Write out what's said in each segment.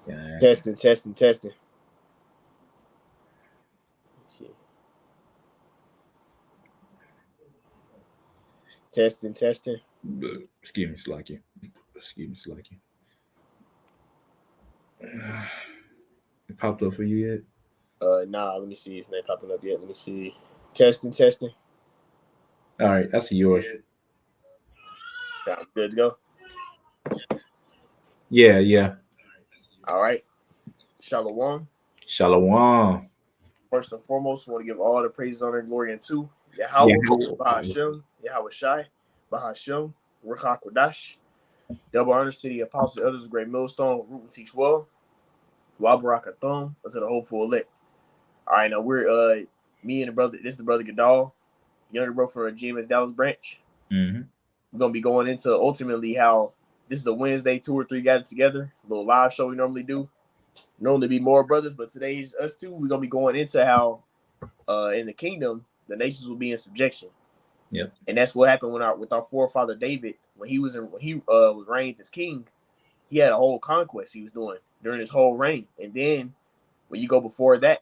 Yeah. Testing. Testing. Excuse me, Slacky. It popped up for you yet? Nah, let me see. It's not popping up yet. Let me see. Testing. All right, that's yours. Yeah, good to go. Yeah. All right. Shalom. Shalom. First and foremost, we want to give all the praise, honor, and glory unto Yeah. Yahweh, Bahashem, Yahweh Shai, Bahashem, Ruach HaKodesh. Double honors to the apostles, elders of Great Millstone, root and teach well. Wabarakathon, unto the hopeful elect. All right, now we're me and the brother. This is the brother Gadal, younger bro from Gms Dallas branch. Mm-hmm. We're gonna be going into ultimately how this is a Wednesday 2 or 3 gathered together, a little live show we normally do. Normally be more brothers, but today's us two. We're gonna be going into how in the kingdom the nations will be in subjection. Yep. And that's what happened with our forefather David when he was reigned as king. He had a whole conquest he was doing during his whole reign. And then when you go before that,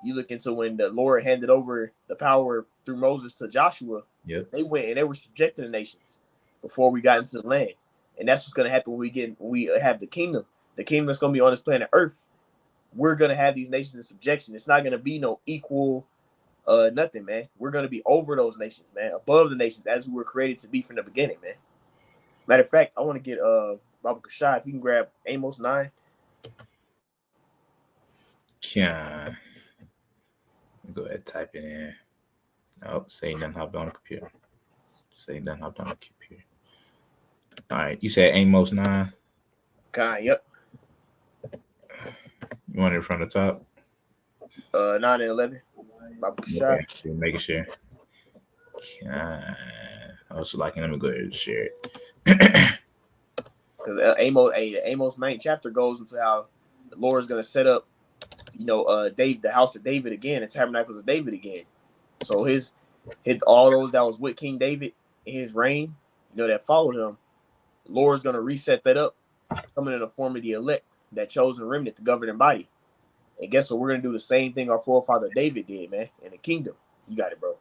you look into when the Lord handed over the power through Moses to Joshua. Yep. They went and they were subjecting the nations before we got into the land. And that's what's going to happen when we have the kingdom. The kingdom that's going to be on this planet Earth. We're going to have these nations in subjection. It's not going to be no equal nothing, man. We're going to be over those nations, man. Above the nations as we were created to be from the beginning, man. Matter of fact, I want to get Baba Kashai, if you can grab Amos 9. Yeah. Go ahead and type it in. Oh, say nothing hopped on the computer. All right, you said Amos 9. Yep. You want it from the top? 9 and 11. Baba Kashai. Okay, making sure. I was like, let me go ahead and share it. Because Amos 9th chapter goes into how the Lord is going to set up, the house of David again, the tabernacles of David again. So his all those that was with King David in his reign, that followed him, the Lord's going to reset that up, coming in the form of the elect, that chosen remnant, the governing body. And guess what? We're going to do the same thing our forefather David did, man, in the kingdom. You got it, bro.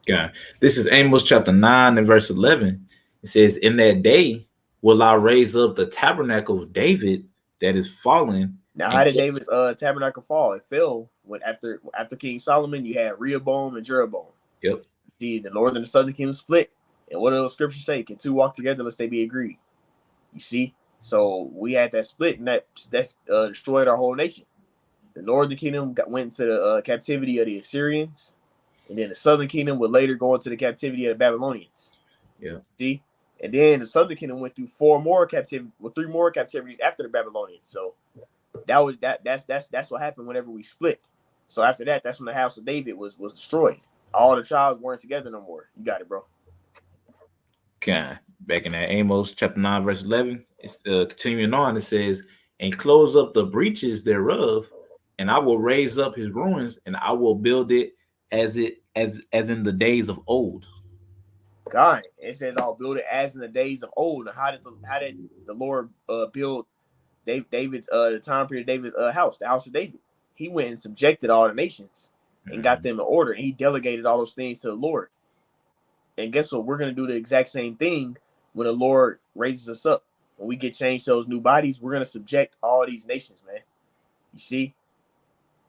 Yeah. This is Amos chapter 9 and verse 11. It says, in that day will I raise up the tabernacle of David that is fallen. Now, how did David's tabernacle fall? It fell when after King Solomon, you had Rehoboam and Jeroboam. Yep. See, the northern and the southern kingdom split. And what do those scriptures say? Can two walk together unless they be agreed? You see? So we had that split, and that destroyed our whole nation. The northern kingdom went into the captivity of the Assyrians, and then the southern kingdom would later go into the captivity of the Babylonians. Yeah. See? And then the southern kingdom went through 3 more captivities after the Babylonians. So that's what happened whenever we split. So after that, that's when the house of David was destroyed. All the tribes weren't together no more. You got it, bro. Okay. Back in that Amos chapter 9 verse 11, it's continuing on. It says, and close up the breaches thereof, and I will raise up his ruins, and I will build it as in the days of old. God, it says I'll build it as in the days of old. And how did the Lord build David's the time period of David's house, the house of David? He went and subjected all the nations and got them in order, and he delegated all those things to the Lord. And guess what? We're gonna do the exact same thing when the Lord raises us up. When we get changed to those new bodies, we're gonna subject all these nations, man. You see?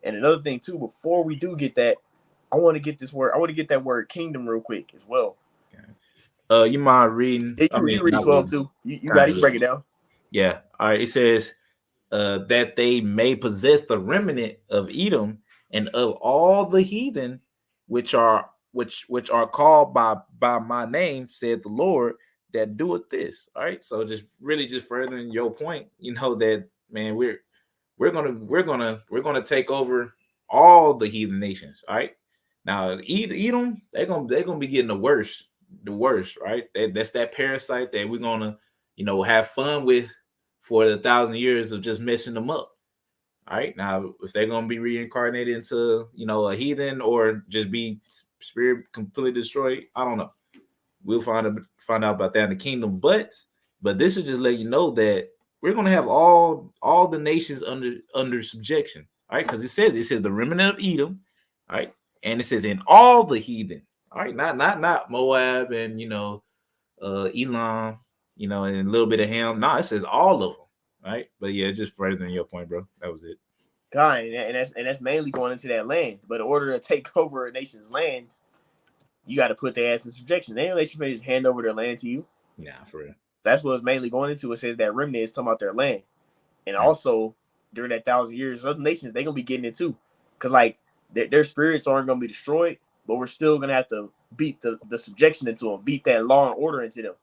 And another thing too, before we do get that, I want to get this word. I want to get that word kingdom real quick as well. You mind reading? Yeah, you read 12 too. You got it. Break it down. Yeah. All right. It says that they may possess the remnant of Edom and of all the heathen which are called by my name, said the Lord, that doeth this. All right. So just furthering your point, that, man, we're gonna take over all the heathen nations. All right. Now Edom, they're gonna be getting the worst, right? That's that parasite that we're gonna, have fun with for the 1,000 years of just messing them up. All right. Now, if they're gonna be reincarnated into, a heathen or just be spirit completely destroyed, I don't know. We'll find out about that in the kingdom. But this is just let you know that we're gonna have all the nations under subjection. All right, because it says the remnant of Edom, all right, and it says in all the heathen, all right, not Moab and Elam, and a little bit of Ham. No, it says all of them, right? But yeah, just furthering your point, bro. That was it. God, and that's mainly going into that land. But in order to take over a nation's land, you got to put their ass in subjection. They don't let you just hand over their land to you. Nah, for real. That's what it's mainly going into. It says that remnant is talking about their land. And also, during that 1,000 years, other nations, they're going to be getting it too. Because, like, their spirits aren't going to be destroyed, but we're still going to have to beat the subjection into them, beat that law and order into them.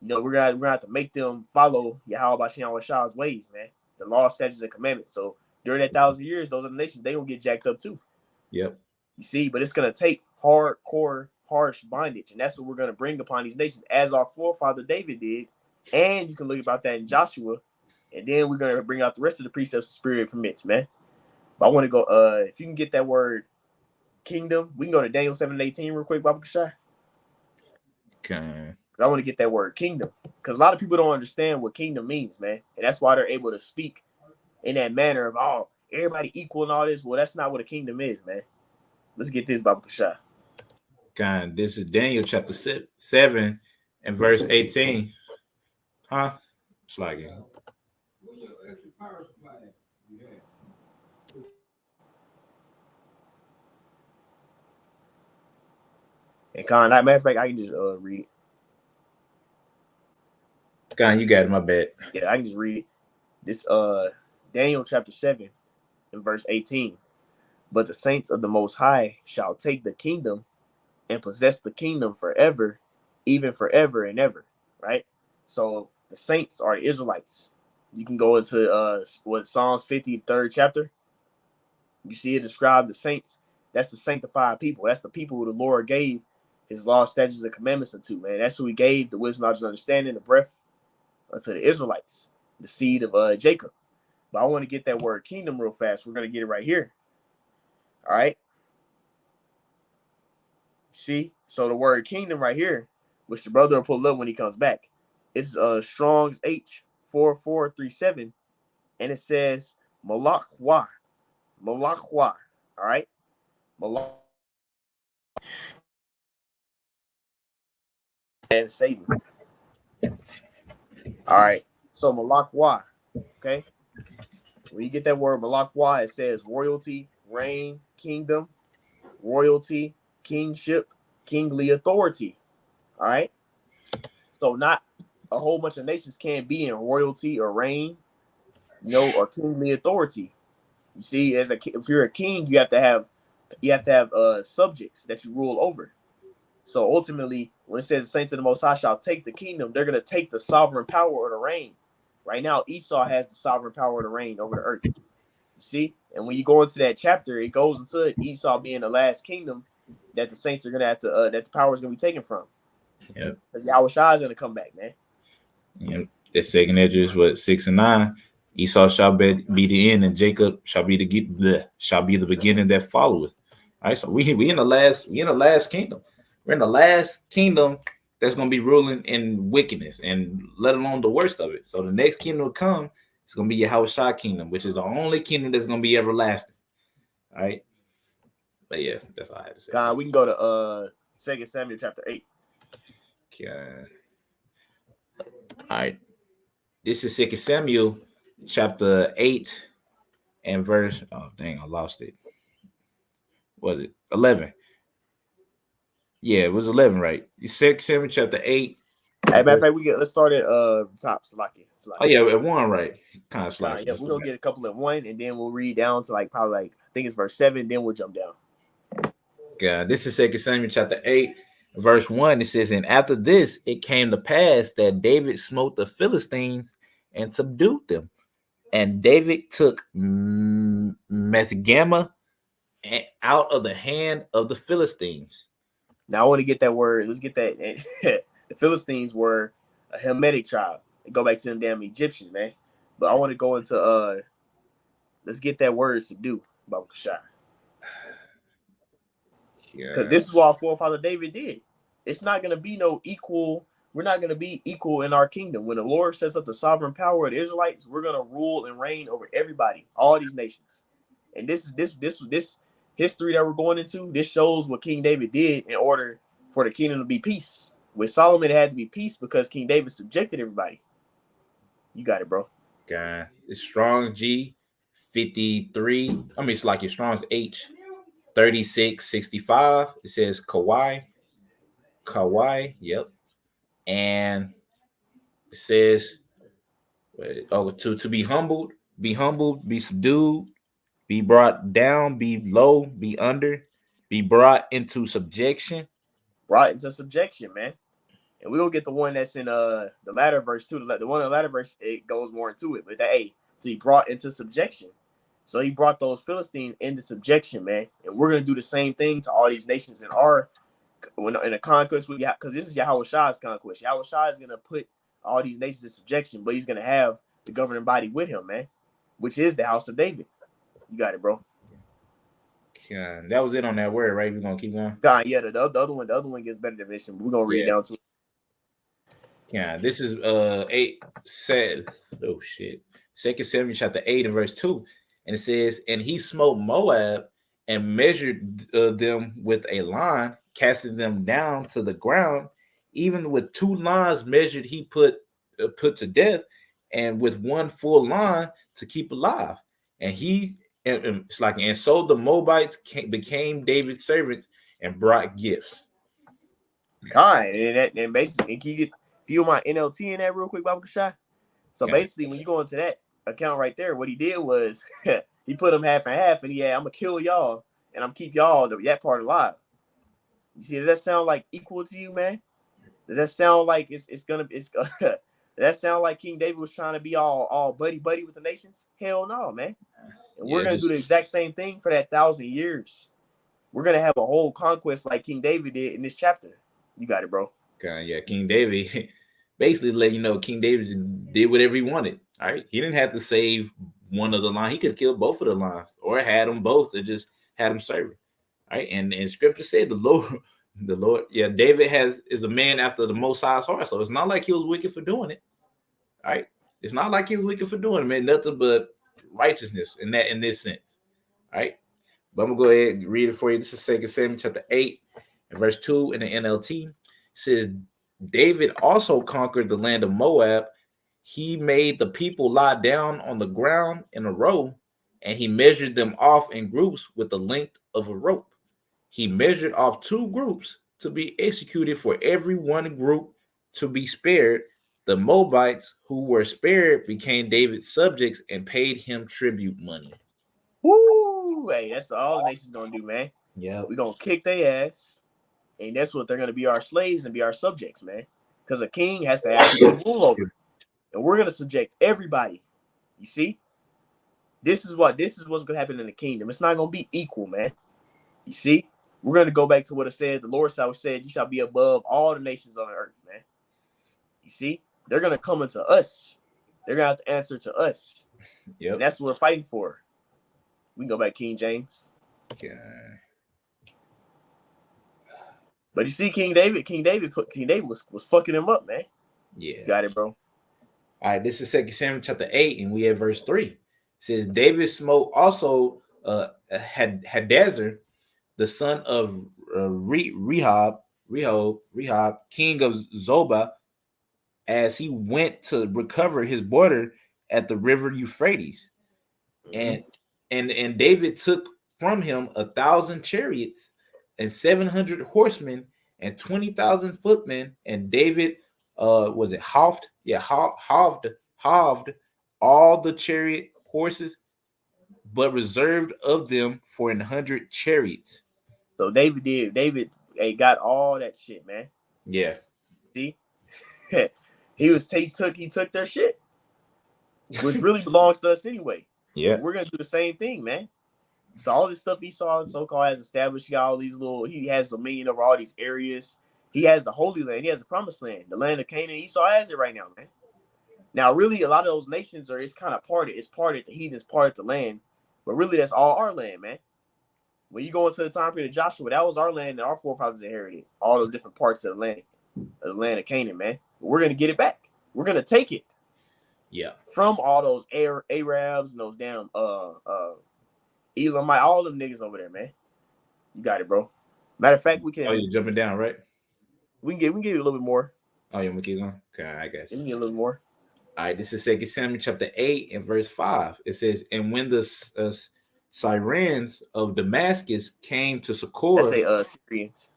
We're gonna have to make them follow Yahweh Shah's ways, man. The law, statutes, and commandments. So during that 1,000 years, those other nations, they going to get jacked up too. Yep. You see, but it's going to take hardcore, harsh bondage. And that's what we're going to bring upon these nations, as our forefather David did. And you can look about that in Joshua. And then we're going to bring out the rest of the precepts the Spirit permits, man. But I want to go, if you can get that word kingdom, we can go to Daniel 7:18 real quick, Baba Kashai. Okay. Because I want to get that word kingdom. Because a lot of people don't understand what kingdom means, man. And that's why they're able to speak in that manner of, oh, everybody equal and all this. Well, that's not what a kingdom is, man. Let's get this, Baba Kashai. God, this is Daniel chapter 7 and verse 18. Huh? It's like it. And Con, matter of fact, I can just read it. God, you got it, my bad. Yeah, I can just read it. This Daniel chapter 7 and verse 18. But the saints of the Most High shall take the kingdom and possess the kingdom forever, even forever and ever. Right? So the saints are the Israelites. You can go into Psalms 53rd chapter. You see it describe the saints. That's the sanctified people. That's the people who the Lord gave his law, statutes, and commandments unto, man. That's who he gave the wisdom, knowledge, and understanding, the breath unto the Israelites, the seed of Jacob. But I want to get that word kingdom real fast. We're going to get it right here. All right. See? So the word kingdom right here, which the brother will pull up when he comes back, it's Strong's H4437, and it says Malachwa. Malachwa. All right. Malach and Satan. All right. So Malachwa. Okay. When you get that word Malachwa, it says royalty, reign, kingdom, royalty, kingship, kingly authority. All right. So not a whole bunch of nations can't be in royalty or reign, or kingly authority. You see, if you're a king, you have to have subjects that you rule over. So ultimately, when it says the saints of the Most High shall take the kingdom, they're going to take the sovereign power or the reign. Right now, Esau has the sovereign power or the reign over the earth. You see? And when you go into that chapter, it goes into Esau being the last kingdom that the saints are going to have to, that the power is going to be taken from. Yep. Because Yahweh Shah is going to come back, man. Yep. The second Esdras, 6 and 9. Esau shall be the end, and Jacob shall be the beginning that followeth. All right, so we in the last kingdom. We're in the last kingdom that's gonna be ruling in wickedness, and let alone the worst of it. So the next kingdom will come. It's gonna be Yahweh Shah kingdom, which is the only kingdom that's gonna be everlasting. All right, but yeah, that's all I had to say. God, we can go to 2 Samuel chapter 8. Okay. All right. This is 2 Samuel chapter 8 and verse. Oh dang, I lost it. Was it 11? Yeah, it was 11, right? 2 Samuel chapter 8. Hey, matter of fact, let's start at top Salaki. Oh yeah, at 1, right? Kind of slacking. Yeah, we're gonna get a couple at 1, and then we'll read down to probably I think it's verse 7. Then we'll jump down. God, this is 2 Samuel chapter 8, verse 1. It says, "And after this, it came to pass that David smote the Philistines and subdued them. And David took Methgamma out of the hand of the Philistines." Now I want to get that word. Let's get that. The Philistines were a Hamitic tribe. They go back to them damn Egyptians, man. But I want to go into let's get that word subdue, Baba Kashai. Because this is what our forefather David did. It's not going to be no equal we're not going to be equal in our kingdom. When the Lord sets up the sovereign power of the Israelites, we're going to rule and reign over everybody, all these nations. And this history that we're going into, this shows what King David did in order for the kingdom to be peace. With Solomon, it had to be peace because King David subjected everybody. You got it, bro. It's Strong's G 53. I mean, it's like your Strong's H 3665. It says Kawhi. Yep. And it says, to be humbled, be subdued, be brought down, be low, be under, be brought into subjection. Brought into subjection, man. And we're gonna get the one that's in the latter verse too. The one in the latter verse, it goes more into it. But the A, so he brought into subjection. So he brought those Philistines into subjection, man. And we're gonna do the same thing to all these nations in our in the conquest we got, because this is Yahweh Shah's conquest. Yahweh Shah is gonna put all these nations in subjection, but he's gonna have the governing body with him, man, which is the house of David. You got it, bro. Yeah, that was it on that word, right? We're gonna keep going. God, yeah, the other one gets better definition. We're gonna read it down to it. Yeah, this is 8 said, oh shit. 2 Samuel chapter 8 and verse 2. And it says, and he smote Moab and measured them with a line, casting them down to the ground. Even with 2 lines measured, he put to death, and with 1 full line to keep alive. And it's like, and so the Moabites became David's servants and brought gifts. God, and basically, can you get view my NLT in that real quick, Baba Kashai? So basically, when you go into that account right there, what he did was he put them half and half, and I'm gonna kill y'all and I'm keep y'all that part alive. You see, does that sound like equal to you, man? Does that sound like it's does that sound like King David was trying to be all buddy with the nations? Hell no, man. And we're gonna do the exact same thing for that 1,000 years. We're gonna have a whole conquest like King David did in this chapter. You got it, bro. Yeah, King David basically let you know King David did whatever he wanted. All right, he didn't have to save one of the lines. He could have killed both of the lines, or had them both, and just had them serve. All right, and Scripture said the Lord, yeah, David is a man after the Most High's heart. So it's not like he was wicked for doing it. All right, it's not like he was wicked for doing it, man. Nothing but righteousness in this sense. All right, but I'm gonna go ahead and read it for you. This is 2 Samuel chapter 8 and verse 2 in the NLT. It says, David also conquered the land of Moab. He made the people lie down on the ground in a row, and he measured them off in groups with the length of a rope. He measured off 2 groups to be executed for every one group to be spared. The Moabites who were spared became David's subjects and paid him tribute money. Woo! Hey, that's all the nation's gonna do, man. Yeah, we're gonna kick their ass, and that's what they're gonna be, our slaves and be our subjects, man. Because a king has to have people to rule over, and we're gonna subject everybody. You see, this is what's gonna happen in the kingdom. It's not gonna be equal, man. You see, we're gonna go back to what it said. The Lord said, "You shall be above all the nations on the earth," man. You see, they're gonna come into us. They're gonna have to answer to us. Yep. And that's what we're fighting for. We can go back, King James. Yeah. But you see, King David was fucking him up, man. Yeah. Got it, bro. All right, this is 2 Samuel chapter 8, and we have verse 3. It says, David smote also Hadazer, the son of Rehob, king of Zobah, as he went to recover his border at the river Euphrates. Mm-hmm. And David took from him 1,000 chariots and 700 horsemen and 20,000 footmen. And David was it halved? Yeah, halved all the chariot horses, but reserved of them for 100 chariots. So David got all that shit, man. Yeah. See, he took their shit, which really belongs to us anyway. Yeah, we're gonna do the same thing, man. So all this stuff Esau so-called has established, he has dominion over all these areas. He has the Holy Land. He has the Promised Land, the land of Canaan. Esau has it right now, man. Now, really, a lot of those nations it's kind of parted. It's parted. The heathens parted the land, but really, that's all our land, man. When you go into the time period of Joshua, that was our land that our forefathers inherited. All those different parts of the land. of the land of Canaan, man. We're gonna get it back. We're gonna take it. Yeah. From all those Arabs and those damn Elamite, all them niggas over there, man. You got it, bro. Matter of fact, we can. Oh, you're jumping down, right? We can give you a little bit more. Oh, you want me to keep going? Okay, I guess. We can get a little more. All right, this is 2 Samuel chapter 8 and verse 5. It says, and when the Syrians of Damascus came to succor. Let's say Syrians.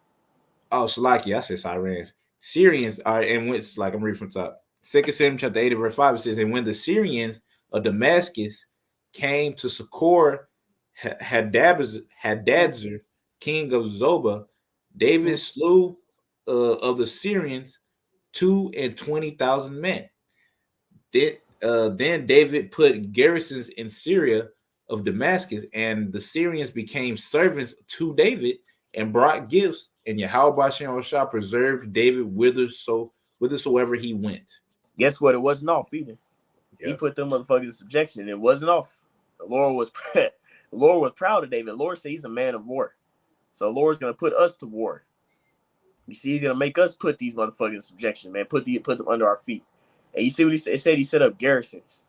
Oh, Salaki, I said Syrians. Syrians are in which, like I'm reading from top. 2 Samuel chapter 8 and verse 5, it says, and when the Syrians of Damascus came to succor Hadadzer, king of Zobah, David slew of the Syrians 22,000 men. Then David put garrisons in Syria of Damascus, and the Syrians became servants to David and brought gifts. And Yahweh Shah preserved David whithersoever he went. Guess what? It wasn't off either. Yep. He put them motherfuckers in subjection. It wasn't off. The Lord was proud of David. The Lord said he's a man of war. So the Lord's gonna put us to war. You see, he's gonna make us put these motherfuckers in subjection, man. Put them under our feet. And you see what he said? It said he set up garrisons.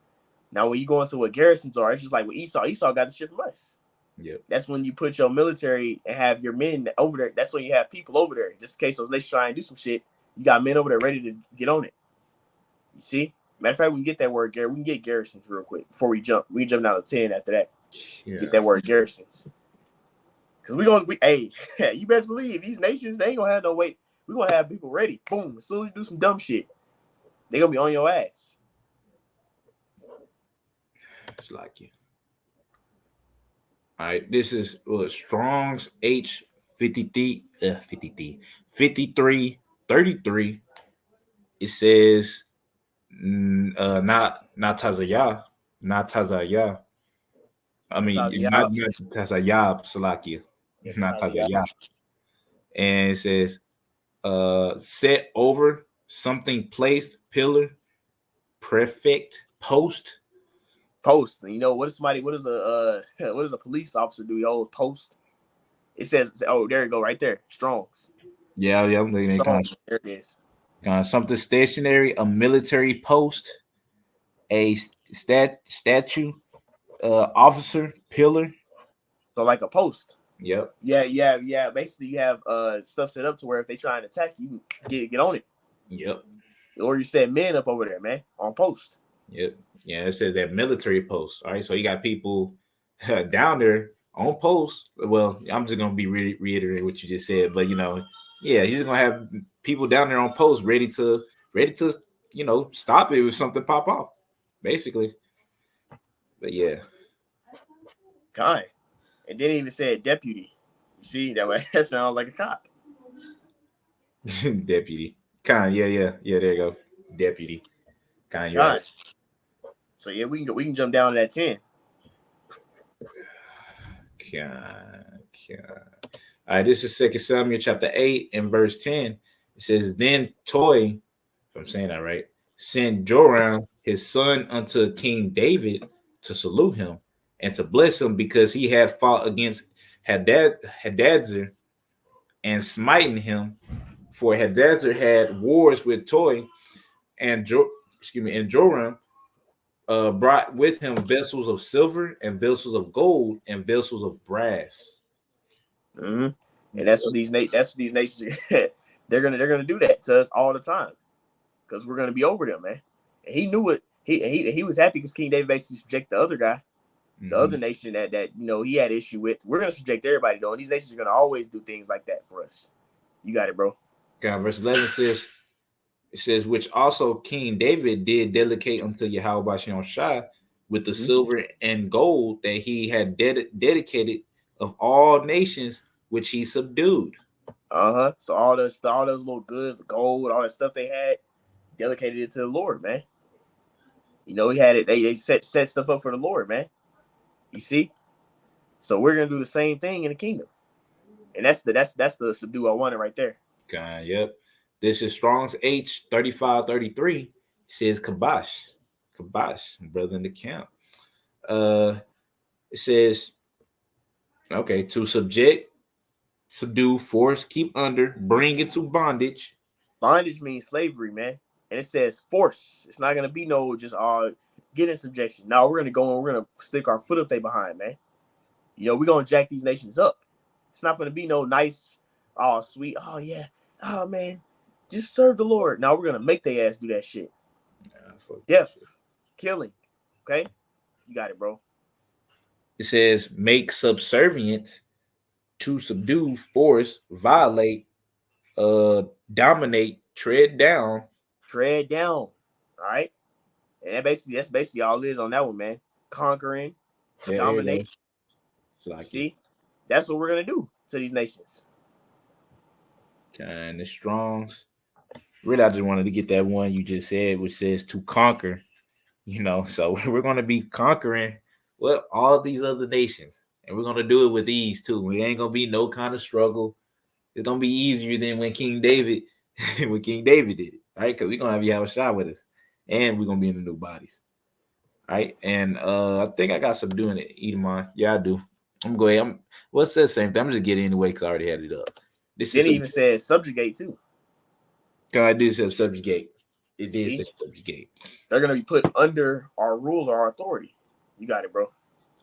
Now, when you go into what garrisons are, it's just like with Esau. Esau got the shit from us. Yep. That's when you put your military and have your men over there. That's when you have people over there. Just in case those nations try and do some shit, you got men over there ready to get on it. You see? Matter of fact, we can get that word, we can get garrisons real quick before we jump. We can jump down to 10 after that. Yeah. Get that word garrisons. Because you best believe these nations, they ain't going to have no wait. We're going to have people ready. Boom. As soon as you do some dumb shit, they're going to be on your ass. It's like you. All right, this is Strong's H5333. It says not Tazayah. I mean, not Tazayah, Salakia. Not Tazayah. And it says set over something, placed, pillar, prefect, post. You know, what does a police officer do? He always post. It says, oh, there you go, right there. Strongs. Yeah. I'm looking at kind of, there it is. Something stationary, a military post, a statue, officer, pillar. So like a post. Yep. Yeah. Basically, you have stuff set up to where if they try and attack you, you can get on it. Yep. Or you set men up over there, man, on post. Yep. Yeah, it says that military post. All right, so you got people down there on post. Well, I'm just gonna be reiterating what you just said, but he's gonna have people down there on post ready to stop it if something pop off, basically. But yeah, kind. It didn't even say deputy. You see that sounds like a cop. Deputy, kind. Yeah. There you go, deputy, kind. Right. So yeah, we can jump down to that 10. All right, this is 2 Samuel chapter 8 and verse 10. It says, then Toy, if I'm saying that right, sent Joram his son unto King David to salute him and to bless him, because he had fought against Hadadzer and smiting him. For Hadadzer had wars with Toy, and Joram brought with him vessels of silver and vessels of gold and vessels of brass. Mm-hmm. And that's what these nations they're gonna do that to us all the time, because we're gonna be over them, man. And he knew it. He was happy because King David basically subject the other guy, the other nation that he had issue with. We're gonna subject everybody though, and these nations are gonna always do things like that for us. You got it, bro. God, verse 11 says. It says, which also King David did delegate unto Yahweh Shah with the silver and gold that he had dedicated of all nations which he subdued. So all those little goods, the gold, all that stuff they had, delegated it to the Lord, man. He had it. They set stuff up for the Lord, man. You see? So we're gonna do the same thing in the kingdom, and that's the subdue I wanted right there. God, yep. This is Strong's H3533. It says Kabash, brother in the camp. It says, okay, to subject, subdue, force, keep under, bring into bondage, Bondage means slavery, man. And it says force. It's not gonna be no just get in subjection. Now we're gonna go and we're gonna stick our foot up there behind, man. We're gonna jack these nations up. It's not gonna be no nice, sweet, yeah, man, just serve the Lord. Now we're gonna make their ass do that shit. Death, killing. Okay, you got it, bro. It says make subservient, to subdue, force, violate, dominate, tread down. Tread down. All right. And that's basically all it is on that one, man. Conquering, dominate. Like see, that's what we're gonna do to these nations. And the Strongs. Really, I just wanted to get that one you just said, which says to conquer. So we're gonna be conquering all these other nations, and we're gonna do it with ease too. We ain't gonna be no kind of struggle. It's gonna be easier than when King David did it, right? Because we're gonna have a shot with us, and we're gonna be in the new bodies, right? And I think I got some doing it. Edomon, yeah, I do. I'm gonna go ahead. What's that same thing? I'm just getting anyway because I already had it up. Then even said subjugate too. God did say subjugate. It did say subjugate. They're gonna be put under our rule or our authority. You got it, bro.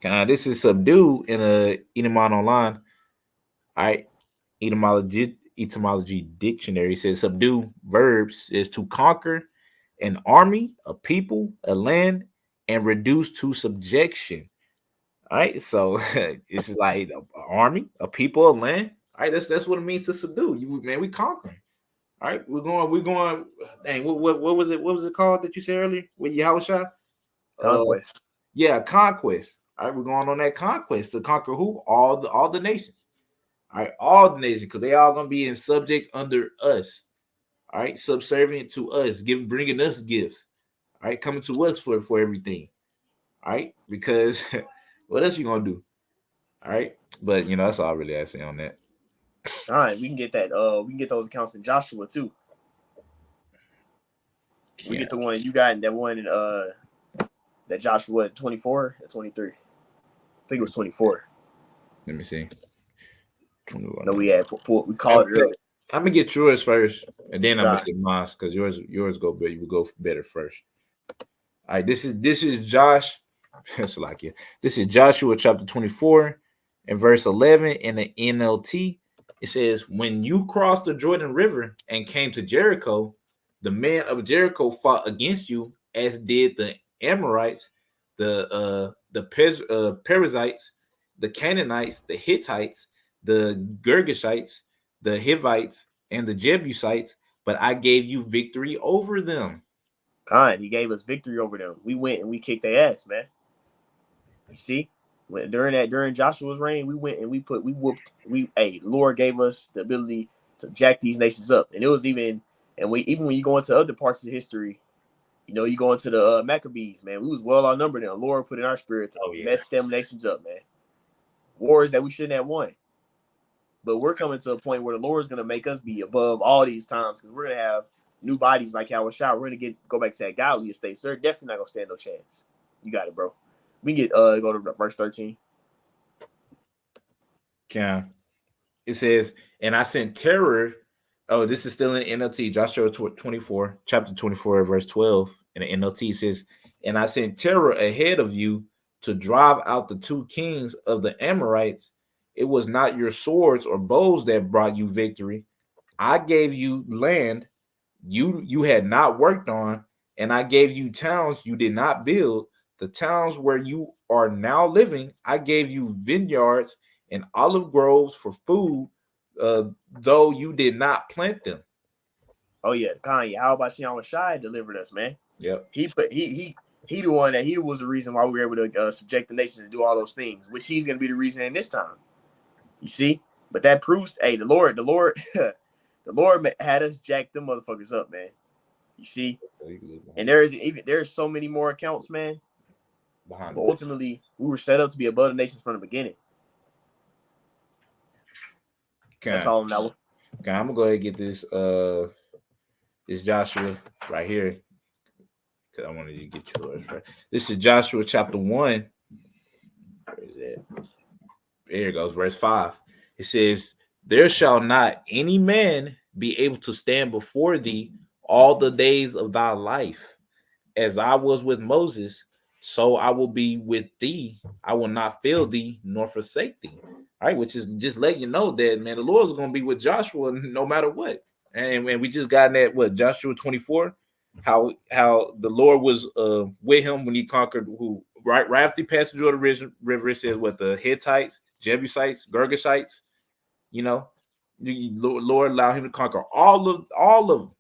This is subdue in a Edomon online. All right, etymology dictionary says subdue verbs is to conquer an army, a people, a land, and reduce to subjection. All right, so it's like an army, a people, a land. All right, that's what it means to subdue. We conquering. All right, we're going. Dang, what was it? What was it called that you said earlier? With Yahushua? Conquest. Conquest. All right, we're going on that conquest to conquer who? All the nations. All right, all the nations, because they all gonna be in subject under us. All right, subservient to us, bringing us gifts. All right, coming to us for everything. All right, because what else you gonna do? All right, but that's all I really have to say on that. All right, we can get that. We can get those accounts in Joshua too. We get the one you got, that one in that Joshua 24 or 23. I think it was 24. Let me see. No, we called it earlier. I'm gonna get yours first, and then I'm gonna get mine because yours go better. You go better first. All right, this is Josh. That's like it. This is Joshua chapter 24 and verse 11 in the NLT. It says, "When you crossed the Jordan River and came to Jericho, the men of Jericho fought against you, as did the Amorites, the Perizzites, the Canaanites, the Hittites, the Girgashites, the Hivites, and the Jebusites, but I gave you victory over them." He gave us victory over them. We went and we kicked their ass, man. You see, during Joshua's reign, we went and we whooped. The Lord gave us the ability to jack these nations up, and it was even when you go into other parts of history, you go into the Maccabees, man. We was well outnumbered, and the Lord put in our spirit to mess them nations up, man. Wars that we shouldn't have won. But we're coming to a point where the Lord's going to make us be above all these times, because we're going to have new bodies like Yahushua. We're going to go back to that godly estate. Sir, definitely not going to stand no chance. You got it, bro. We can go to verse 13. Yeah. It says, "And I sent terror." Oh, this is still in NLT, Joshua 24, chapter 24, verse 12. In the NLT, it says, "And I sent terror ahead of you to drive out the two kings of the Amorites. It was not your swords or bows that brought you victory. I gave you land you had not worked on, and I gave you towns you did not build. The towns where you are now living, I gave you vineyards and olive groves for food, though you did not plant them." Oh yeah, Kanye. How about Yahushua delivered us, man? Yep. He the one that he was the reason why we were able to subject the nations and do all those things, which he's going to be the reason in this time. You see, but that proves, the Lord, the Lord had us jack them motherfuckers up, man. You see, and there's so many more accounts, man. But ultimately, we were set up to be above the nations from the beginning. That's all now. Okay, I'm gonna go ahead and get this this Joshua right here, because I wanted you to get yours right. This is Joshua chapter 1. Where is it? There it goes, verse 5. It says, "There shall not any man be able to stand before thee all the days of thy life. As I was with Moses, so I will be with thee. I will not fail thee nor forsake thee. All right, which is just letting you know that, man, the Lord's going to be with Joshua no matter what. And we just got in that, what, Joshua 24, how the Lord was with him when he conquered who, right after he passed the Jordan River, it says what, the Hittites, Jebusites, Girgashites, you know, the Lord allowed him to conquer all of them. All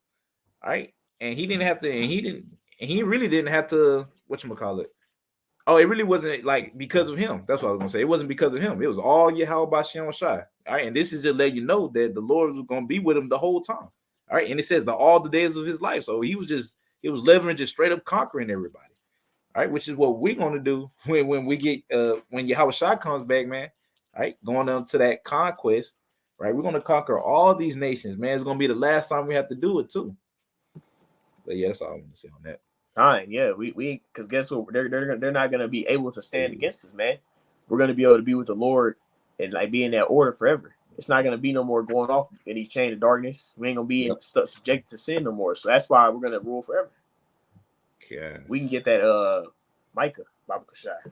right. And he didn't have to, and he really didn't have to, whatchamacallit. Oh, it really wasn't like because of him. That's what I was gonna say. It wasn't because of him. It was all Yahweh Shem Shai. All right. And this is just letting you know that the Lord was gonna be with him the whole time. All right. And it says all the days of his life. So he was living just straight up conquering everybody. All right, which is what we're gonna do when we get when Yahweh Shai comes back, man. All right, going on to that conquest, right? We're gonna conquer all these nations, man. It's gonna be the last time we have to do it too. But yeah, that's all I want to say on that. Fine, yeah, we because guess what? They're not gonna be able to stand against us, man. We're gonna be able to be with the Lord and like be in that order forever. It's not gonna be no more going off in these chain of darkness. We ain't gonna be subject to sin no more. So that's why we're gonna rule forever. Yeah, we can get that Micah, Baba Kashai.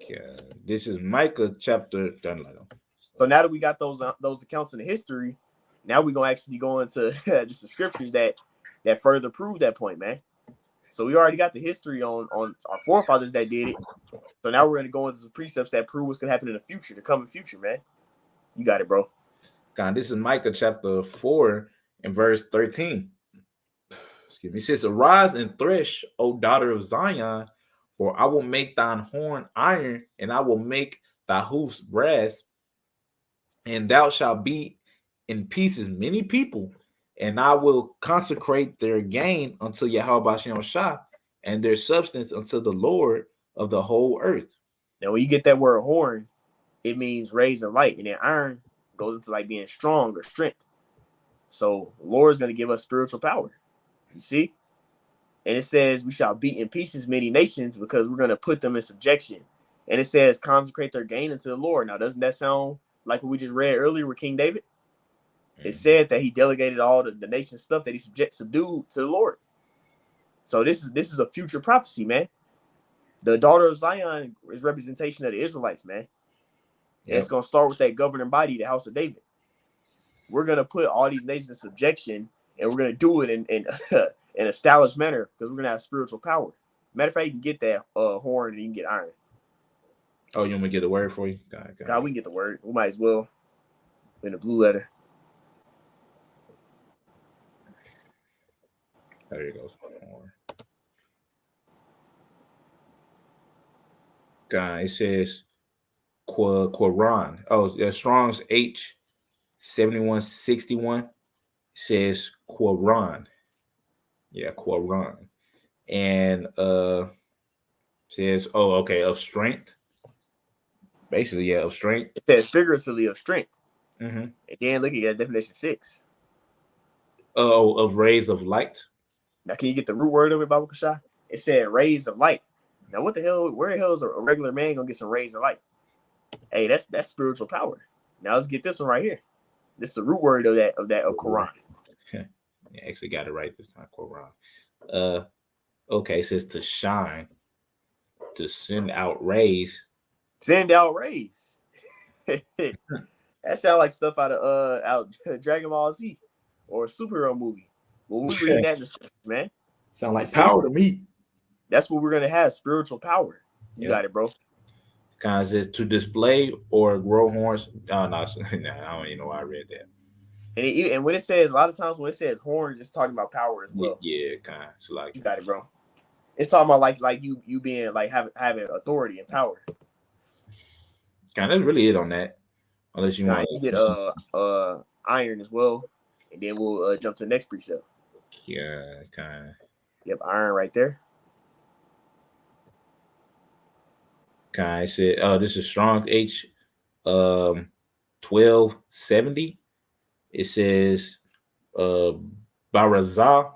Yeah, this is Micah chapter. So now that we got those accounts in the history, now we're gonna actually go into just the scriptures that further prove that point, man. So we already got the history on our forefathers that did it. So now we're gonna go into some precepts that prove what's gonna happen in the future, the coming future, man. You got it, bro. God, this is Micah chapter 4 and verse 13. Excuse me. It says, "Arise and thresh, O daughter of Zion, for I will make thine horn iron, and I will make thy hoofs brass, and thou shalt beat in pieces many people, and I will consecrate their gain unto Yahweh Shem Shah, and their substance unto the Lord of the whole earth." Now, when you get that word horn, it means raise and light, and then iron goes into like being strong or strength. So the Lord is going to give us spiritual power. You see? And it says we shall beat in pieces many nations because we're going to put them in subjection. And it says consecrate their gain unto the Lord. Now, doesn't that sound like what we just read earlier with King David? It said that he delegated all the nation stuff that he subdued to the Lord. So this is a future prophecy, man. The daughter of Zion is representation of the Israelites, man. Yep. It's going to start with that governing body, the house of David. We're going to put all these nations in subjection, and we're going to do it in an established manner because we're going to have spiritual power. Matter of fact, you can get that horn and you can get iron. Oh, you want me to get the word for you? God, we can get the word. We might as well in the blue letter. There you go. God, it says Quran. Oh, Strong's H 7161 says Quran. Yeah, Quran. And says, oh, okay, of strength. Basically, yeah, of strength. It says figuratively of strength. Mm-hmm. And then look at definition 6. Oh, of rays of light. Now, can you get the root word of it, Baba Kasha? It said rays of light. Now, what the hell? Where the hell is a regular man gonna get some rays of light? Hey, that's spiritual power. Now let's get this one right here. This is the root word of Quran. Yeah, actually got it right this time. Quran. Okay, it says to shine, to send out rays. Send out rays. That sounds like stuff out of Dragon Ball Z or a superhero movie. Well, we reading that in the scripture, man. Sound like power to me. That's what we're gonna have, spiritual power. You got it, bro. Kind of says to display or grow horns. Oh, no, I don't even know why I read that. And when it says, a lot of times when it says horns, it's talking about power as well. Yeah, kind of. So like you got it, bro. It's talking about like you being like having authority and power. Kind of, that's really it on that. Unless you want to get iron as well, and then we'll jump to the next precept. Yeah, kind of. Yep, iron right there. Kind of said, oh, this is Strong H 1270. It says Barazal.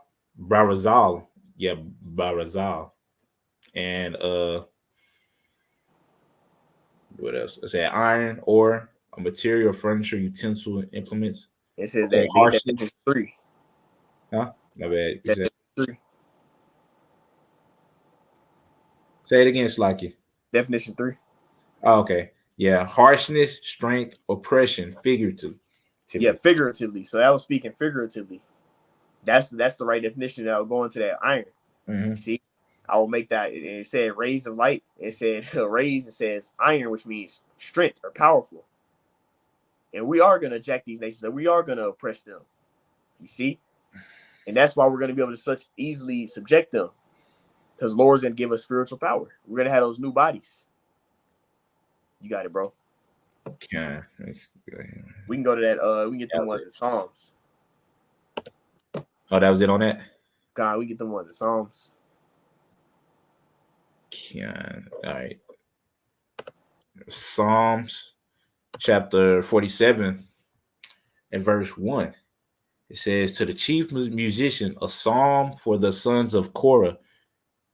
Yeah, Barazal. And what else? I said iron, ore, a material, furniture, utensil, implements. It says Okay, that they get that harshness. definition 3. Huh? My bad. You said, Definition 3. say it again, Slacky. Definition 3. Oh, okay. Yeah. Harshness, strength, oppression, figurative. Yeah, figuratively. So that was speaking figuratively. That's the right definition that will go into that iron. Mm-hmm. See, I will make that. It said rays of light. It said rays. It says iron, which means strength or powerful. And we are gonna jack these nations, and we are gonna oppress them. You see, and that's why we're gonna be able to such easily subject them, because Lord's gonna give us spiritual power. We're gonna have those new bodies. You got it, bro. Yeah. We can go to that. We can get them ones in Psalms. Oh, that was it on that? God, we get them ones in Psalms. Yeah. All right. Psalms chapter 47 and verse 1. It says, to the chief musician, a psalm for the sons of Korah.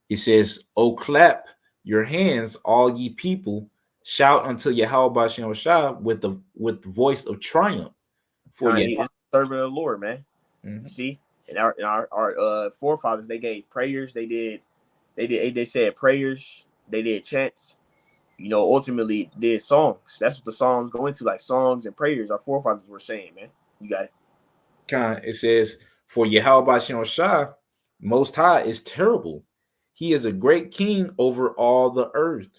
It says, oh, clap your hands, all ye people. Shout unto Yahweh Bashem Shah with the voice of triumph. For God, he is the servant of the Lord, man. Mm-hmm. You see, and our forefathers, they gave prayers. They said prayers. They did chants. You know, ultimately did songs. That's what the Psalms go into, like songs and prayers. Our forefathers were saying, man. You got it. It says, for Yahweh Bashem Shah, Most High is terrible. He is a great king over all the earth.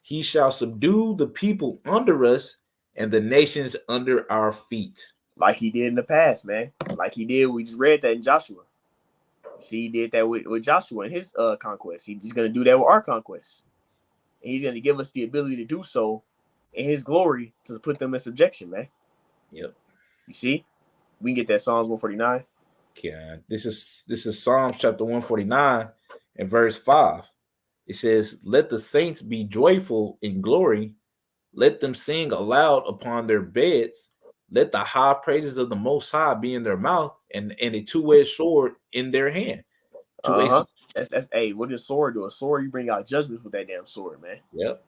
He shall subdue the people under us and the nations under our feet. Like he did in the past, man. Like he did. We just read that in Joshua. See, he did that with Joshua and his conquest. He's going to do that with our conquest. And he's going to give us the ability to do so in his glory to put them in subjection, man. Yep. You see? We can get that Psalms 149. Yeah. This is Psalms chapter 149 and verse 5. It says, let the saints be joyful in glory. Let them sing aloud upon their beds. Let the high praises of the Most High be in their mouth and a two-edged sword in their hand. That's hey, what does a sword do? A sword, you bring out judgments with that damn sword, man. Yep.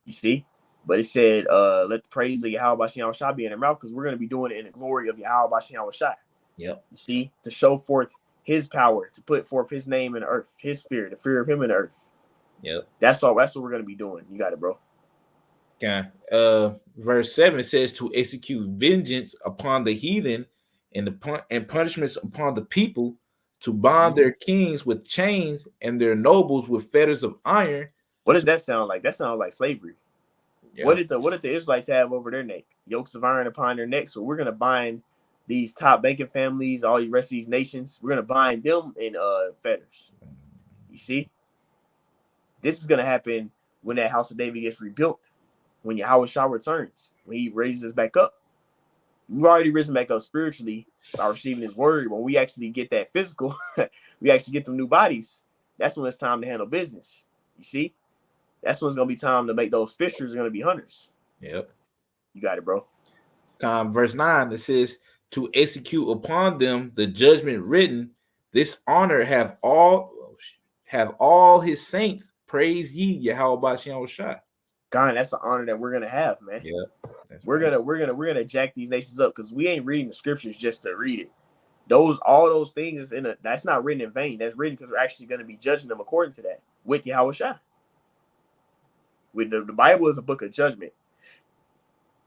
You see? But it said, let the praise of Yahweh Bashem Shah be in their mouth, because we're going to be doing it in the glory of Yahweh Bashem Shah. Yep. You see? To show forth his power, to put forth his name in the earth, his fear, the fear of him in the earth. Yep. That's what we're going to be doing. You got it, bro. Okay. Verse 7 says to execute vengeance upon the heathen and punishments upon the people, to bind their kings with chains and their nobles with fetters of iron. What does that sound like? That sounds like slavery. Yeah. What did the Israelites have over their neck? Yokes of iron upon their neck. So we're gonna bind these top banking families, all the rest of these nations. We're gonna bind them in fetters. You see, this is gonna happen when that house of David gets rebuilt, when Yahweh Shah returns, when he raises us back up. We've already risen back up spiritually by receiving his word. When we actually get that physical, we actually get them new bodies. That's when it's time to handle business. You see? That's when it's going to be time to make those fishers going to be hunters. Yep. You got it, bro. Verse 9, it says, to execute upon them the judgment written, this honor have all his saints, praise ye Yahweh Bashem Shah. God, that's the honor that we're gonna have, man. Yeah, we're gonna jack these nations up, because we ain't reading the scriptures just to read it. All those things that's not written in vain. That's written because we're actually gonna be judging them according to that with Yahweh Shah. With the Bible is a book of judgment.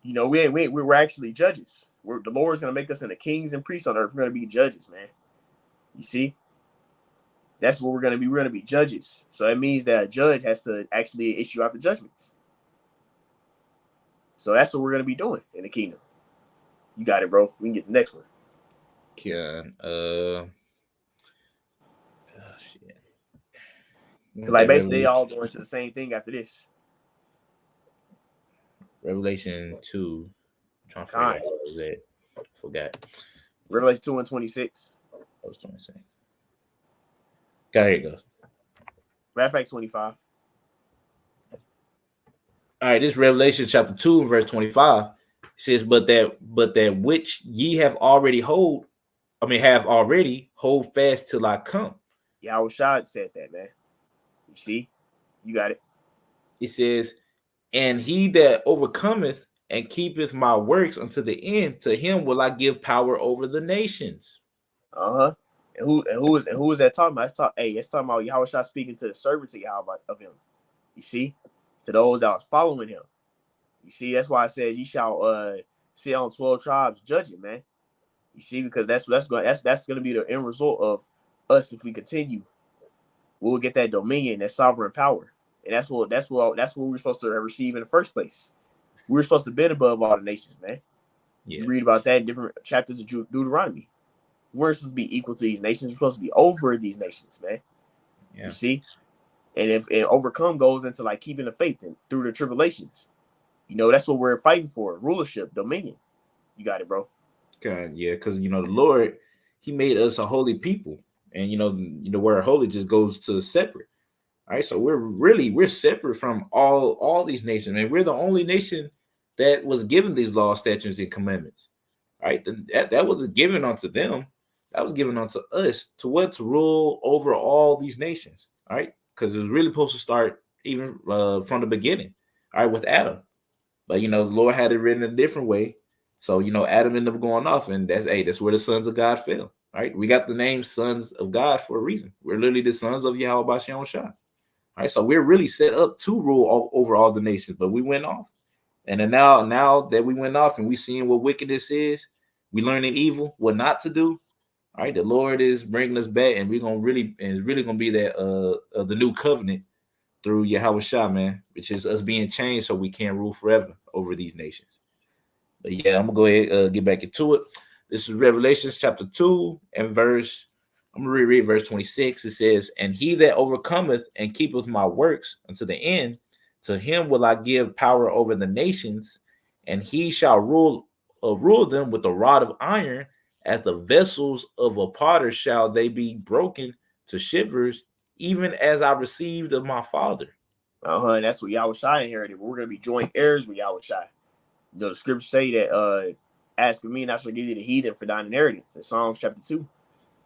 You know, we're actually judges. The Lord's gonna make us into kings and priests on earth. We're gonna be judges, man. You see, that's what we're gonna be. We're gonna be judges. So it means that a judge has to actually issue out the judgments. So that's what we're going to be doing in the kingdom. You got it, bro. We can get the next one. Yeah. Shit. Like basically they all go into the same thing after this. Revelation 2. I'm trying to figure out what was that. I forgot. Revelation 2 and 26. That was 26. Okay, here it goes. Matter of fact, 25. All right, this Revelation chapter 2, verse 25. It says, but that which ye have already hold fast till I come. Yahweh Shah said that, man. You see? You got it. It says, and he that overcometh and keepeth my works unto the end, to him will I give power over the nations. Uh-huh. And who is that talking about? It's talking about Yahweh speaking to the servants of Yahweh of him. You see? To those that was following him. You see, that's why I said ye shall sit on 12 tribes judging, man. You see, because that's gonna be the end result of us if we continue. We'll get that dominion, that sovereign power. And that's what we're supposed to receive in the first place. We were supposed to be above all the nations, man. Yeah. You read about that in different chapters of Deuteronomy. We're supposed to be equal to these nations. We're supposed to be over these nations, man. Yeah. You see? And if overcome goes into like keeping the faith and through the tribulations. You know, that's what we're fighting for. Rulership, dominion. You got it, bro. God, yeah, because the Lord, he made us a holy people. And the word holy just goes to separate. All right. So we're separate from all these nations, and we're the only nation that was given these laws, statutes, and commandments. Right? That wasn't given unto them. That was given unto us to rule over all these nations. All right, because it was really supposed to start even from the beginning. All right, with Adam, but the Lord had it written a different way. So Adam ended up going off, and that's where the sons of God fell. Right, we got the name sons of God for a reason. We're literally the sons of Yahweh Bashem Shah. All right, so we're really set up to rule over all the nations, but we went off. And then now that we went off and we seeing what wickedness is, we learning evil, what not to do. All right, the Lord is bringing us back, and it's really gonna be that the new covenant through Yahweh Shah, man, which is us being changed so we can rule forever over these nations. But yeah, I'm gonna go ahead get back into it. This is Revelations chapter 2 and verse. I'm gonna reread verse 26. It says, "And he that overcometh and keepeth my works unto the end, to him will I give power over the nations, and he shall rule them with a rod of iron, as the vessels of a potter shall they be broken to shivers, even as I received of my Father." And that's what Yahweh Shai inherited. We're gonna be joint heirs with Yahweh Shai. The scriptures say that ask of me and I shall give you the heathen for thine inheritance in Psalms chapter 2.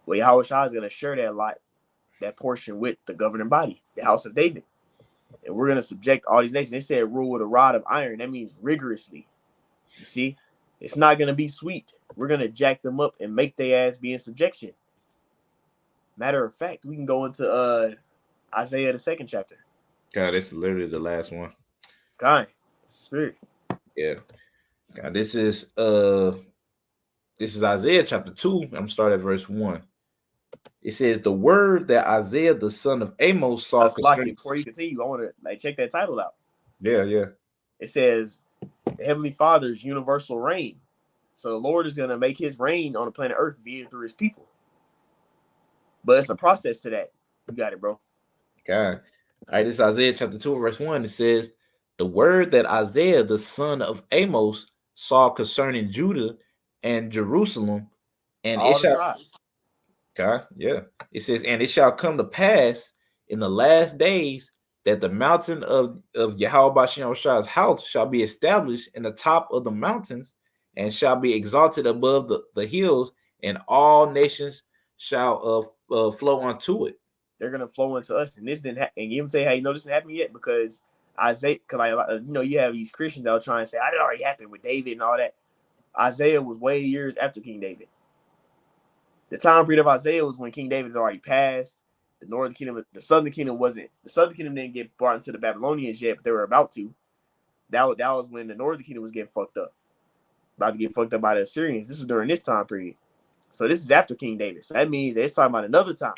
Well, Yahweh Shai is gonna share that portion with the governing body, the house of David. And we're gonna subject all these nations. They said rule with a rod of iron. That means rigorously. You see, it's not gonna be sweet. We're gonna jack them up and make their ass be in subjection. Matter of fact, we can go into Isaiah the 2nd chapter. God, this is literally the last one. God, spirit. Yeah. God, this is Isaiah chapter 2. I'm gonna start at verse 1. It says, "The word that Isaiah the son of Amos saw." Before you continue, I want to check that title out. Yeah. It says, "The Heavenly Father's universal reign." So the Lord is gonna make His reign on the planet Earth via through His people. But it's a process to that. You got it, bro. God. All right, this is Isaiah chapter 2, verse 1. It says, "The word that Isaiah the son of Amos saw concerning Judah and Jerusalem, and all it shall." tribes. God, yeah. It says, "And it shall come to pass in the last days that the mountain of Yahweh Bashem Shah's house shall be established in the top of the mountains, and shall be exalted above the hills, and all nations shall flow unto it." They're gonna flow into us, and this didn't happen. And you even say, "Hey, this didn't happen yet," because Isaiah, because you have these Christians that are trying to say, "It already happened with David and all that." Isaiah was way years after King David. The time period of Isaiah was when King David had already passed. The northern kingdom, the southern kingdom wasn't. The southern kingdom didn't get brought into the Babylonians yet, but they were about to. That was when the northern kingdom was getting fucked up, about to get fucked up by the Assyrians. This was during this time period. So this is after King David. So that means that it's talking about another time.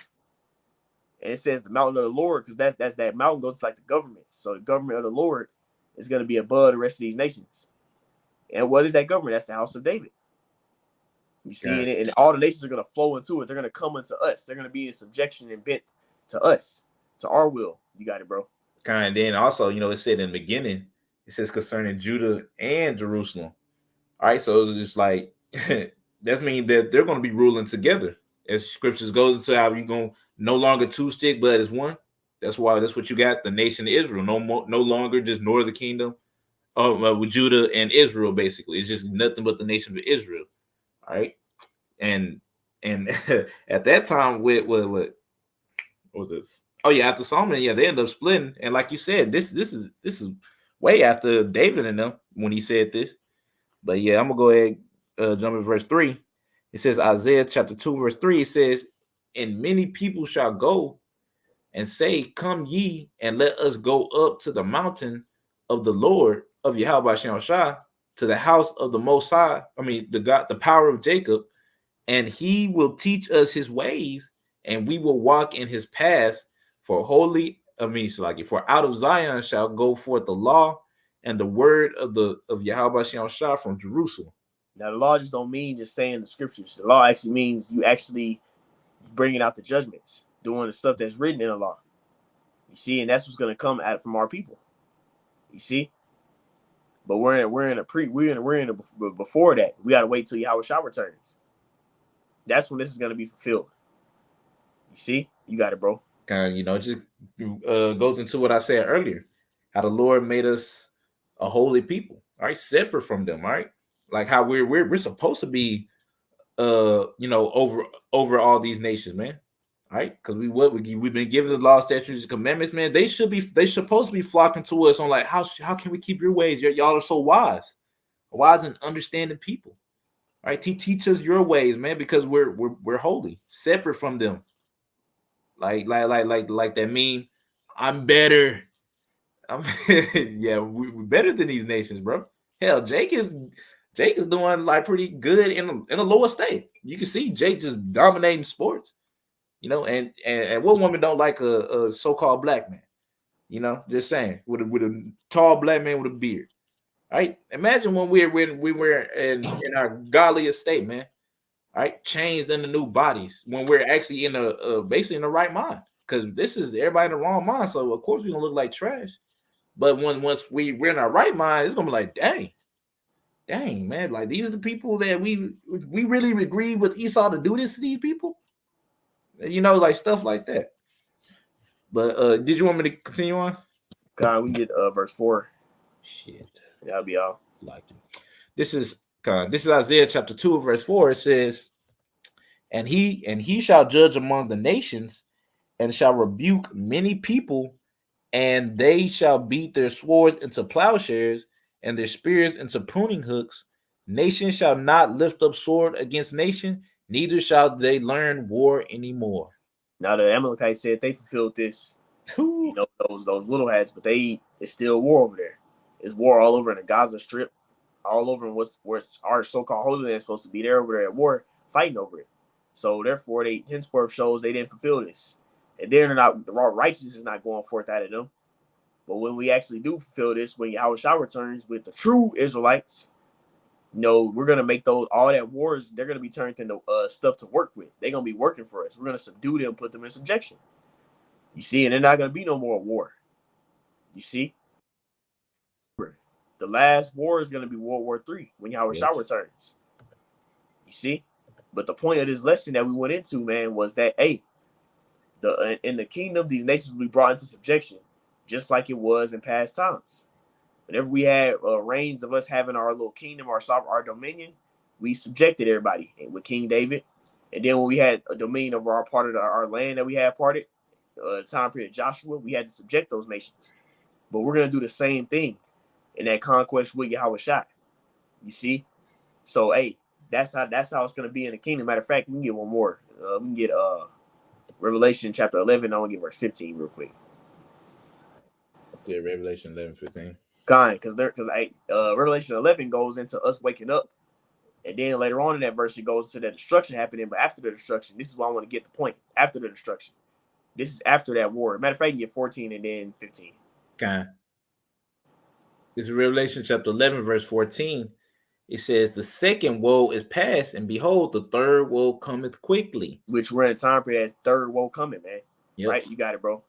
And it says the mountain of the Lord, because that's that mountain goes to like the government. So the government of the Lord is going to be above the rest of these nations. And what is that government? That's the house of David. You see, and all the nations are going to flow into it. They're going to come into us. They're going to be in subjection and bent to us, to our will. You got it, bro. And then also, it said in the beginning, it says concerning Judah and Jerusalem. All right, so it's just like that means that they're going to be ruling together. As scriptures goes into how you're going to no longer two stick, but as one. That's what you got. The nation of Israel, no longer just northern kingdom, with Judah and Israel. Basically, it's just nothing but the nation of Israel. All right, and at that time, what was this? Oh yeah, after Solomon, yeah, they end up splitting. And like you said, this is way after David and them when he said this. But yeah, I'm gonna go ahead jump in verse 3. It says Isaiah chapter 2, verse 3. It says, and many people shall go and say, come ye and let us go up to the mountain of the Lord of Yahweh Shah, to the house of the Most High. I mean, the God, the power of Jacob, and he will teach us his ways, and we will walk in his paths. For holy, for out of Zion shall go forth the law and the word of Yahweh Shah from Jerusalem. Now, the law just don't mean just saying the scriptures. The law actually means you actually bringing out the judgments, doing the stuff that's written in the law. You see, and that's what's going to come out from our people. You see, but we're in a before that. We got to wait till Yahweh Shah returns. That's when this is going to be fulfilled. You see, you got it, bro. Just goes into what I said earlier, how the Lord made us a holy people, all right, separate from them, all right, like how we're supposed to be, over all these nations, man, all right, because we've been given the law, statutes, and commandments, man. They supposed to be flocking to us on like how can we keep your ways? Y'all are so wise and understanding people, all right. Teach us your ways, man, because we're holy, separate from them. Like that meme. I'm better. Yeah, we're better than these nations, bro. Hell, Jake is doing like pretty good in a lower state. You can see Jake just dominating sports, and what woman don't like a so-called black man? Just saying, with a tall black man with a beard. Right? Imagine when we were in our godly estate, man. Right, changed into new bodies when we're actually in basically in the right mind. Because this is everybody in the wrong mind, so of course we're gonna look like trash. But once we're in our right mind, it's gonna be like, dang, man, like these are the people that we really agreed with Esau to do this to these people, like stuff like that. But did you want me to continue on? God, we get verse 4. Shit, That'll be all. Like this is Isaiah chapter 2, verse 4. It says, and he shall judge among the nations, and shall rebuke many people, and they shall beat their swords into plowshares, and their spears into pruning hooks. Nation shall not lift up sword against nation, neither shall they learn war anymore. Now the Amalekites said they fulfilled this, those little hats, but it's still war over there. It's war all over in the Gaza Strip, all over in where our so-called Holy Land is supposed to be. There over there at war, fighting over it. So therefore, they henceforth shows they didn't fulfill this, and the righteousness is not going forth out of them. But when we actually do fulfill this, when Yahweh Shah returns with the true Israelites, we're gonna make all that wars. They're gonna be turned into stuff to work with. They're gonna be working for us. We're gonna subdue them, put them in subjection. You see, and they're not gonna be no more war. You see, the last war is gonna be World War III when Yahweh Shah returns. You see, but the point of this lesson that we went into, man, was that in the kingdom, these nations will be brought into subjection, just like it was in past times. Whenever we had reigns of us having our little kingdom, our dominion, we subjected everybody with King David. And then when we had a dominion over our part of our land that we had parted, the time period of Joshua, we had to subject those nations. But we're gonna do the same thing in that conquest with Yahweh Shah. You see? So that's how it's gonna be in the kingdom. Matter of fact, we can get one more. We can get Revelation chapter 11. I want to get verse 15 real quick. Yeah, Revelation 11:15. Because Revelation 11 goes into us waking up, and then later on in that verse it goes to that destruction happening. But after the destruction, this is why I want to get the point. After the destruction, this is after that war. Matter of fact, you get 14 and then 15. This is Revelation chapter 11, verse 14. It says, the second woe is past, and behold, the third woe cometh quickly. Which we're in a time period as third woe coming, man. Yep. Right? You got it, bro.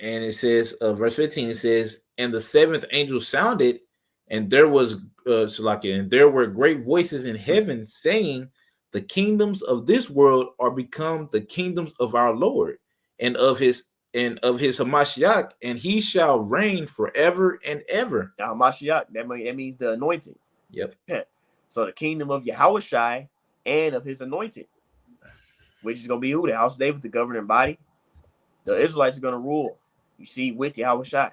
And it says, verse 15, it says, and the seventh angel sounded, and there was and there were great voices in heaven saying, the kingdoms of this world are become the kingdoms of our Lord and of his Hamashiach, and he shall reign forever and ever. Now Hamashiach, that means the anointed. Yep. So the kingdom of Yahweh Shai and of his anointed, which is going to be who? The house of David, the governing body. The Israelites are going to rule, you see, with Yahweh Shai.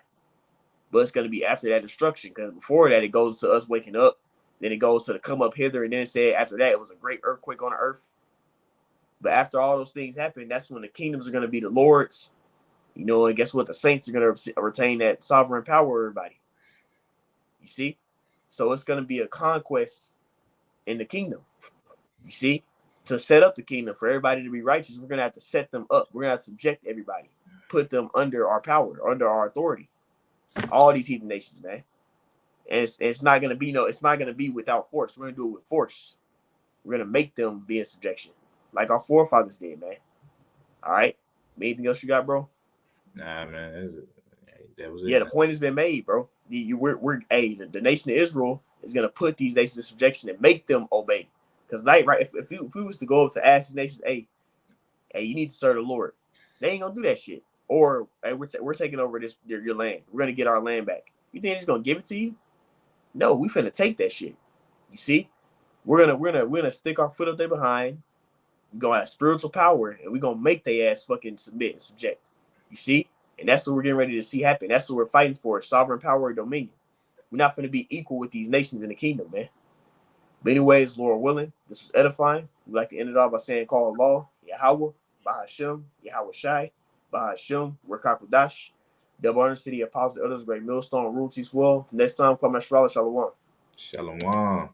but it's going to be after that destruction, because before that it goes to us waking up, then it goes to the come up hither, and then it said after that it was a great earthquake on the earth. But after all those things happen, that's when the kingdoms are going to be the Lord's, you know, and guess what? The saints are going to retain that sovereign power over everybody. You see? So it's going to be a conquest in the kingdom. You see? To set up the kingdom for everybody to be righteous, we're going to have to set them up. We're going to have to subject everybody, put them under our power, under our authority. All these heathen nations, man. And it's not going to be it's not going to be without force. We're going to do it with force. We're going to make them be in subjection like our forefathers did, man. All right? Anything else you got, bro? Nah, man. That was it. Yeah, the point has been made, bro. The nation of Israel is going to put these nations in subjection and make them obey. Because, like, right, if we was to go up to ask these nations, hey, you need to serve the Lord, they ain't going to do that shit. Or, hey, we're taking over your land. We're going to get our land back. You think they're just going to give it to you? No, we finna take that shit. You see? We're gonna stick our foot up there behind. We're gonna have spiritual power, and we're gonna make their ass fucking submit and subject. You see? And that's what we're getting ready to see happen. That's what we're fighting for: sovereign power and dominion. We're not gonna be equal with these nations in the kingdom, man. But anyways, Lord willing, this was edifying. We'd like to end it off by saying, call Allah, Yahweh, Bahashem, Yahweh Shai, Bahashem, Rakakudash, Double Honor City, Apostles, Elders, Great Millstone, Rule T Swell. Till next time, come Shalom. Shalom.